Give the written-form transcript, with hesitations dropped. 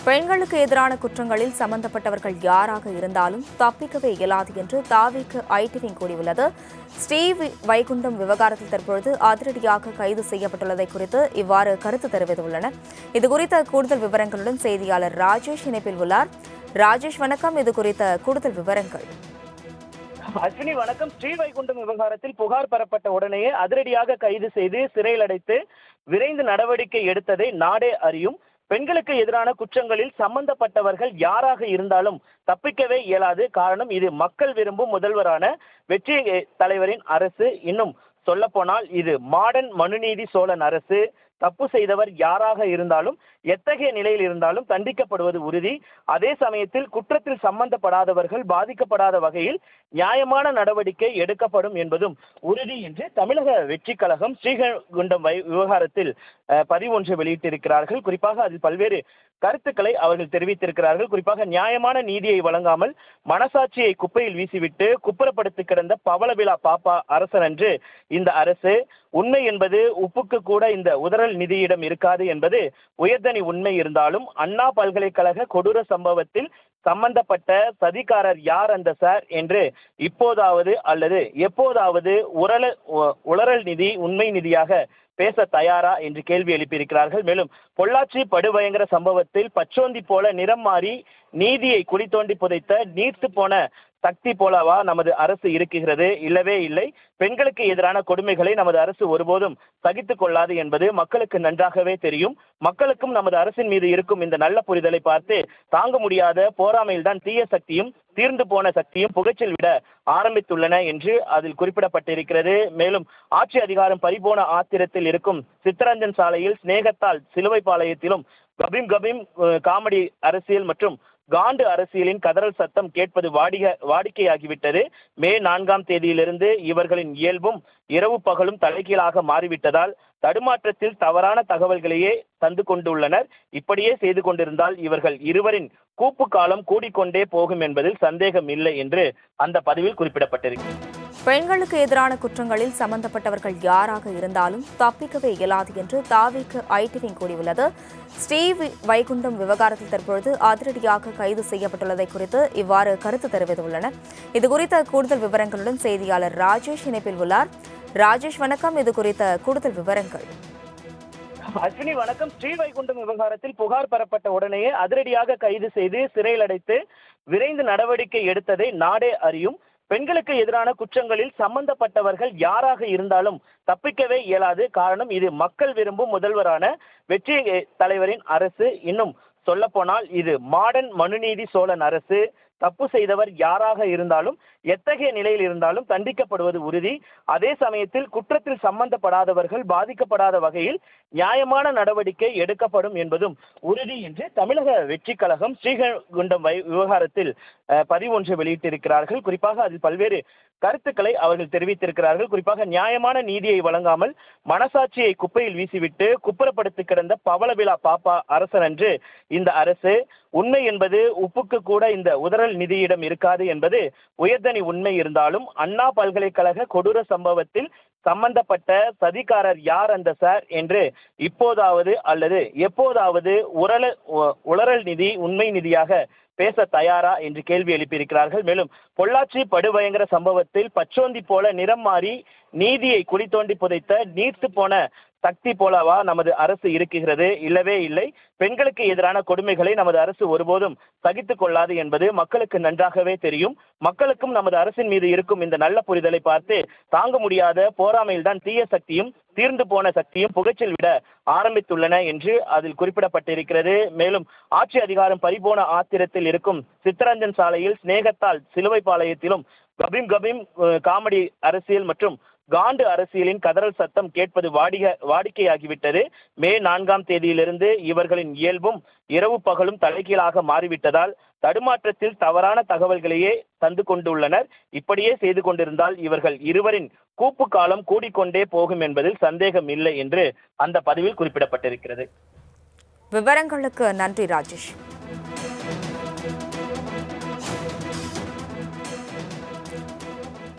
பெண்களுக்கு எதிரான குற்றங்களில் சம்பந்தப்பட்டவர்கள் யாராக இருந்தாலும் தப்பிக்கவே இயலாது என்று தாவிக்கு ஐடி விங் கூறியுள்ளது. ஸ்ரீ வைகுண்டம் விவகாரத்தில் தற்பொழுது அதிரடியாக கைது செய்யப்பட்டுள்ளதை குறித்து இவ்வாறு கருத்து தெரிவித்துள்ளனர். இதுகுறித்த கூடுதல் விவரங்களுடன் செய்தியாளர் ராஜேஷ் இணைப்பில் உள்ளார். ராஜேஷ் வணக்கம். இது குறித்த கூடுதல் விவரங்கள். அஸ்வினி வணக்கம். ஸ்ரீவைகுண்டம் விவகாரத்தில் புகார் பெறப்பட்ட உடனேயே அதிரடியாக கைது செய்து சிறையில் அடைத்து விரைந்து நடவடிக்கை எடுத்ததை நாடே அறியும். பெண்களுக்கு எதிரான குற்றங்களில் சம்பந்தப்பட்டவர்கள் யாராக இருந்தாலும் தப்பிக்கவே இயலாது. காரணம், இது மக்கள் விரும்பும் முதல்வரான வெற்றி தலைவரின் அரசு. இன்னும் சொல்ல போனால் இது மாடர்ன் மனுநீதி சோழன் அரசு. தப்பு செய்தவர் யாராக இருந்தாலும் எத்தகைய நிலையில் இருந்தாலும் தண்டிக்கப்படுவது உறுதி. அதே சமயத்தில் குற்றத்தில் சம்பந்தப்படாதவர்கள் பாதிக்கப்படாத வகையில் நியாயமான நடவடிக்கை எடுக்கப்படும் என்பதும் உறுதி என்று தமிழக வெற்றி கழகம் ஸ்ரீவைகுண்டம் விவகாரத்தில் பதிவு ஒன்று வெளியிட்டிருக்கிறார்கள். குறிப்பாக அதில் பல்வேறு கருத்துக்களை அவர்கள் தெரிவித்திருக்கிறார்கள். குறிப்பாக நியாயமான நீதியை வழங்காமல் மனசாட்சியை குப்பையில் வீசிவிட்டு குப்புறப்படுத்தி கிடந்த பவளவிழா பாப்பா அரசன் என்று இந்த அரசு. உண்மை என்பது உப்புக்கு கூட இந்த உதறல் நிதியிடம் இருக்காது என்பது உயர்தனி உண்மை இருந்தாலும் அண்ணா பல்கலைக்கழக கொடூர சம்பவத்தில் சம்பந்தப்பட்ட சதிகாரர் யார் அந்த சார் என்று இப்போதாவது அல்லது எப்போதாவது உளறல் நிதி உண்மை நிதியாக பேச தயாரா என்று கேள்வி எழுப்பியிருக்கிறார்கள். மேலும் பொள்ளாச்சி படுபயங்கர சம்பவத்தில் பச்சோந்தி போல நிறம் மாறி நீதியை குழி தோண்டி புதைத்த நீர்த்து போன சக்தி போலவா நமது அரசு இருக்குகிறது? இல்லவே இல்லை. பெண்களுக்கு எதிரான கொடுமைகளை நமது அரசு ஒருபோதும் சகித்துக் கொள்ளாது என்பது மக்களுக்கு நன்றாகவே தெரியும். மக்களுக்கும் நமது அரசின் மீது இருக்கும் இந்த நல்ல புரிதலை பார்த்து தாங்க முடியாத போராமையில்தான் தீய சக்தியும் தீர்ந்து போன சக்தியும் புகைச்சல் விட ஆரம்பித்துள்ளன என்று அதில் குறிப்பிடப்பட்டிருக்கிறது. மேலும் ஆட்சி அதிகாரம் பறிபோன ஆத்திரத்தில் இருக்கும் சித்தரஞ்சன் சாலையில் சிநேகத்தால் சிலுவை பாளையத்திலும் கபீம் காமெடி அரசியல் மற்றும் காண்டு அரசியலின் கதறல் சத்தம் கேட்பது வாடிக்கையாகிவிட்டது. மே 4ஆம் தேதியிலிருந்து இவர்களின் இயல்பும் இரவு பகலும் தலைகீழாக மாறிவிட்டதால் தடுமாற்றத்தில் தவறான தகவல்களையே தந்து கொண்டுள்ளனர். இப்படியே செய்து கொண்டிருந்தால் இவர்கள் இருவரின் கூப்பு காலம் கூடிக்கொண்டே போகும் என்பதில் சந்தேகம் இல்லை என்று அந்த பதிவில் குறிப்பிடப்பட்டிருக்கிறது. பெண்களுக்கு எதிரான குற்றங்களில் சம்பந்தப்பட்டவர்கள் யாராக இருந்தாலும் தப்பிக்கவே இயலாது என்று தாவிக்கு ஐடி விங் கூறியுள்ளது. ஸ்ரீ வைகுண்டம் விவகாரத்தில் தற்பொழுது அதிரடியாக கைது செய்யப்பட்டுள்ளதை குறித்து இவ்வாறு கருத்து தெரிவித்துள்ளனர். இதுகுறித்த கூடுதல் விவரங்களுடன் செய்தியாளர் ராஜேஷ் இணைப்பில் உள்ளார். ராஜேஷ் வணக்கம். இது குறித்த கூடுதல் விவரங்கள். அஸ்வினி வணக்கம். ஸ்ரீவைகுண்டம் விவகாரத்தில் புகார் பெறப்பட்ட உடனேயே அதிரடியாக கைது செய்து சிறையில் அடைத்து விரைந்து நடவடிக்கை எடுத்ததை நாடே அறியும். பெண்களுக்கு எதிரான குற்றங்களில் சம்பந்தப்பட்டவர்கள் யாராக இருந்தாலும் தப்பிக்கவே இயலாது. காரணம், இது மக்கள் விரும்பும் முதல்வரான வெற்றி தலைவரின் அரசு. இன்னும் சொல்ல போனால் இது மாடர்ன் மனுநீதி சோழன் அரசு. தப்பு செய்தவர் யாராக இருந்தாலும் எத்தகைய நிலையில் இருந்தாலும் தண்டிக்கப்படுவது உறுதி. அதே சமயத்தில் குற்றத்தில் சம்பந்தப்படாதவர்கள் பாதிக்கப்படாத வகையில் நியாயமான நடவடிக்கை எடுக்கப்படும் என்பதும் உறுதி என்று தமிழக வெற்றி கழகம் ஸ்ரீவைகுண்டம் விவகாரத்தில் பதிவு ஒன்று வெளியிட்டிருக்கிறார்கள். குறிப்பாக அதில் பல்வேறு கருத்துக்களை அவர்கள் தெரிவித்திருக்கிறார்கள். குறிப்பாக நியாயமான நீதியை வழங்காமல் மனசாட்சியை குப்பையில் வீசிவிட்டு குப்புறப்படுத்தி கிடந்த பவளவிழா பாப்பா அரசன் என்று இந்த அரசு. உண்மை என்பது உப்புக்கு கூட இந்த உதறல் நிதியிடம் இருக்காது என்பது உயர்தனி உண்மை இருந்தாலும் அண்ணா பல்கலைக்கழக கொடூர சம்பவத்தில் சம்பந்தப்பட்ட சதிகாரர் யார் அந்த சார் என்று இப்போதாவது அல்லது எப்போதாவது உளறல் நிதி உண்மை நிதியாக பேச தயாரா என்று கேள்வி எழுப்பியிருக்கிறார்கள். மேலும் பொள்ளாச்சி படுபயங்கர சம்பவத்தில் பச்சோந்தி போல நிறம் மாறி நீதியை குழி தோண்டி புதைத்த நீர்த்து போன சக்தி போலவா நமது அரசு இருக்குகிறது? இல்லவே இல்லை. பெண்களுக்கு எதிரான கொடுமைகளை நமது அரசு ஒருபோதும் சகித்துக் கொள்ளாது என்பது மக்களுக்கு நன்றாகவே தெரியும். மக்களுக்கும் நமது அரசின் மீது இருக்கும் இந்த நல்ல புரிதலை பார்த்து தாங்க முடியாத போராமையில்தான் தீய சக்தியும் தீர்ந்து போன சக்தியும் புகைச்சல் விட ஆரம்பித்துள்ளன என்று அதில் குறிப்பிடப்பட்டிருக்கிறது. மேலும் ஆட்சி அதிகாரம் பறிபோன ஆத்திரத்தில் இருக்கும் சித்தரஞ்சன் சாலையில் சிநேகத்தால் சிலுவை பாளையத்திலும் கபீம் காமெடி அரசியல் மற்றும் காண்டு அரசியலின் கதறல் சத்தம் கேட்பது வாடிக்கையாகிவிட்டது. மே 4ஆம் தேதியிலிருந்து இவர்களின் இயல்பும் இரவு பகலும் தலைகீழாக மாறிவிட்டதால் தடுமாற்றத்தில் தவறான தகவல்களையே தந்து கொண்டுள்ளனர். இப்படியே செய்து கொண்டிருந்தால் இவர்கள் இருவரின் கூப்பு காலம் கூடிக்கொண்டே போகும் என்பதில் சந்தேகம் இல்லை என்று அந்த பதிவில் குறிப்பிடப்பட்டிருக்கிறது. விவரங்களுக்கு நன்றி ராஜேஷ்.